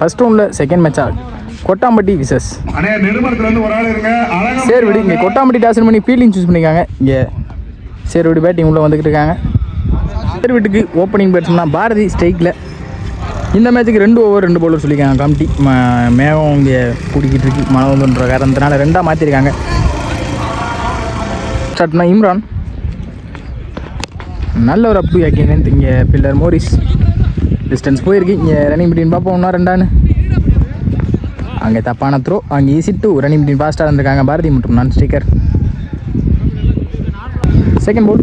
First ரவுண்டில் second மேட்சாக Kottampatti versus சேர்விடு. இங்கே கொட்டாம்பட்டி டாசன் பண்ணி ஃபீல்டிங் சூஸ் பண்ணியிருக்காங்க. இங்கே சேர்விடு பேட்டிங் உள்ளே வந்துக்கிட்டு இருக்காங்க. சேர்விட்டுக்கு ஓப்பனிங் பேட்ஸ்மேனா பாரதி ஸ்ட்ரைக்கில். இந்த மேட்ச்சுக்கு 2 ஓவர் 2 பவுலர் சொல்லியிருக்காங்க. கமிட்டி மேகம் இங்கே பிடிக்கிட்டு இருக்கு மழை வந்துன்ற காரணத்தினால 2ஆக மாற்றிருக்காங்க. ஸ்டார்ட்னா இம்ரான். நல்ல ஒரு அப் டு அகெயின் இங்கே பில்லர் மோரிஸ். டிஸ்டன்ஸ் போயிருக்கு. இங்கே ரன்னிங் பிட்வீன் பார்ப்போம். 1-2 அங்கே தப்பான த்ரோ. அங்கே ஈஸி டூ ரன்னிங் பிட்வீன் ஃபாஸ்ட்டாக இருந்திருக்காங்க பாரதி மற்றும் நான் ஸ்டிக்கர். செகண்ட் போல்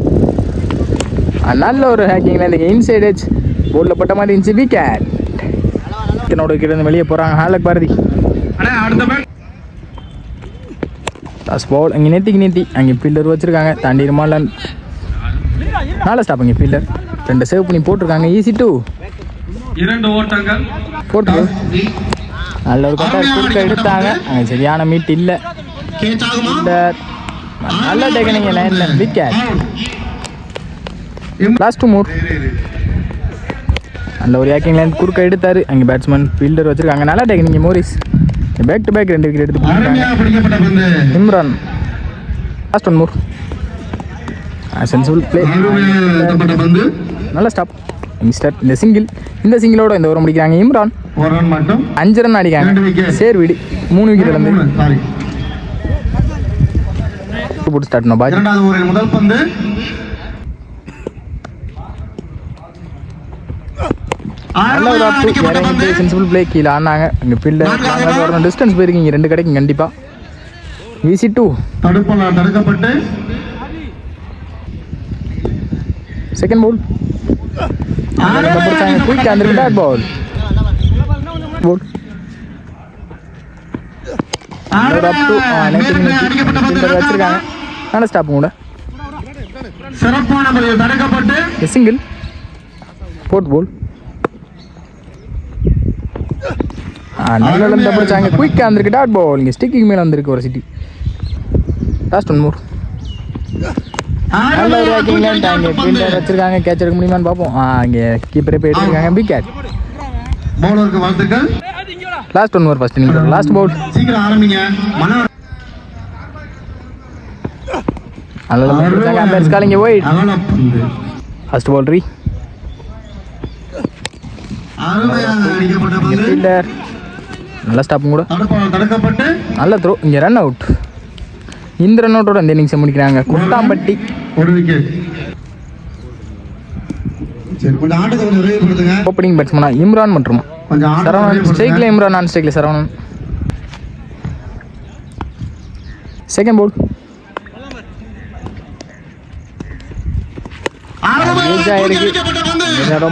நல்ல ஒரு ஹேக்கிங்கில் இந்த இன்சைட் எட்ஜ் போர்டில் பட்ட மாதிரி இருந்துச்சு. விக்கெட். என்னோட கிட்ட வெளியே போகிறாங்க ஹாலக் பாரதி. டாஸ் பால் அங்கே நேத்தி அங்கே ஃபீல்டர் வச்சுருக்காங்க. தாண்டிடுமா இல்லை நாலு ஸ்டாப். அங்கே ஃபீல்டர் 2 சேவ் பண்ணி போட்டிருக்காங்க. ஈஸி டூ 2 ஓட்டங்கள் போட்டு நல்ல ஒரு குறுக்க எடுத்தாங்க. அங்கே சரியான மீட் இல்லை. நல்ல டெக்னிக் லைனில் விக்கெட். லாஸ்ட் மூர் நல்ல ஒரு ஏக்கிங் லைன் குறுக்க எடுத்தார். அங்கே பேட்ஸ்மேன் ஃபீல்டர் வச்சுருக்காங்க. நல்லா technique Morris. Back to back 2 wicket எடுத்து போட்டிருக்காங்க. இம்ரான் லாஸ்ட் 1 மூர். Sensible play. நல்ல ஸ்டாப். இந்த சிங்கிளோட இந்த ஓவர் முடிக்கிறாங்க. இம்ரான் 5 ரன் அடிக்காங்க. சேர்விடு 3 விக்கெட் இழந்து போட்டு ஸ்டார்ட் பண்ண பாஜி. முதல் பந்து நல்ல ஒரு அப் டு இறங்கி சென்சிபிள் பிளே கீழே ஆனாங்க. இங்கே ஃபீல்டர் வரணும். டிஸ்டன்ஸ் போயிருக்கீங்க. 2 கிடைக்கும் கண்டிப்பாக. ஈஸி டூ தடுக்கப்பட்டு செகண்ட் போல் குயிக் அந்த டாட் பால் போல் வச்சிருக்காங்க. நல்ல ஸ்டாப் கூட. சிங்கிள் போட் போல் நல்ல பிடிச்சாங்க. குயிக்காக வந்திருக்கு டாட் பால். இங்கே ஸ்டிக்கிங் மேலே வந்திருக்கு ஒரு சிட்டி. Last 1 Moore. நல்ல ஒரு வாக்கிங் லேண்ட். ஃபீல்டர் வச்சிருக்காங்க. கேட்ச் எடுக்க முடியுமான்னு பார்ப்போம். இங்கே கீப்பரே போய் எடுத்துருக்காங்க. Big catch. பவுலருக்கு வாழ்த்துக்கள். Last 1 over first innings. Last ball சீக்கிரம் ஆரம்பிங்க. நல்ல முடிச்சாங்க. Umpires calling wide. First ball 3. Fielder நல்ல ஸ்டாப்பும் கூட. தடுக்கப்பட்டு நல்ல த்ரோ. இங்கே ரன் அவுட். இந்த ரன் அவுட்டோட இந்த இன்னிங்ஸை முடிக்கிறாங்க. கொட்டாம்பட்டி 1 விக்கெட். ஓப்பனிங் பேட்ஸ்மேனா இம்ரான் மற்றும் சரவணன். ஸ்ட்ரைக்கில் இம்ரான், நான் ஸ்ட்ரைக்கில் சரவணன். செகண்ட் போல்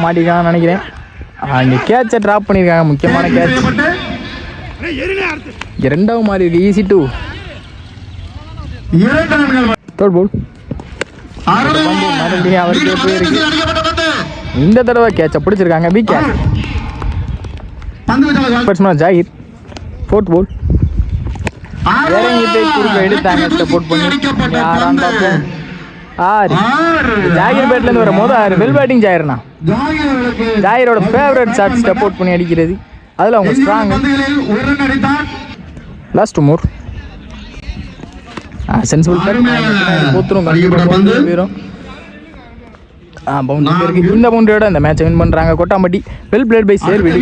மாட்டிருக்காங்கன்னு நினைக்கிறேன். இங்கே கேட்சை ட்ராப் பண்ணியிருக்காங்க. முக்கியமான கேட்ச். 2வது மாதிரி இருக்கு. ஈஸி டூ தேர்ட் போல். மறுபடியும் அவருக்கே போயிருக்கு. இந்த தடவை கேட்சை பிடிச்சிருக்காங்க. விக்கெட். பேட்ஸ்மேன் ஜாகிர். ஃபோர்த் போல். இறங்கி போய் குறுக்க எடுத்தாங்க. சப்போர்ட் பண்ணி யாரான்னு பார்ப்போம். 6. ஜாகிர் பேட்லேருந்து வர மொதல் 6. வெல் பேட்டிங் ஜாகிர்னா. ஜாகிரோட ஃபேவரட் ஷாட் சப்போர்ட் பண்ணி அடிக்கிறது. அதில் அவங்க ஸ்ட்ராங். லாஸ்ட் மூர். சென்சிபிள் போத்துரும் போயிடும். பவுண்டரி இருக்கு. இந்த பவுண்டரியோட இந்த மேட்சை வின் பண்ணுறாங்க கொட்டாம்பட்டி. Well played by சேர்விடு.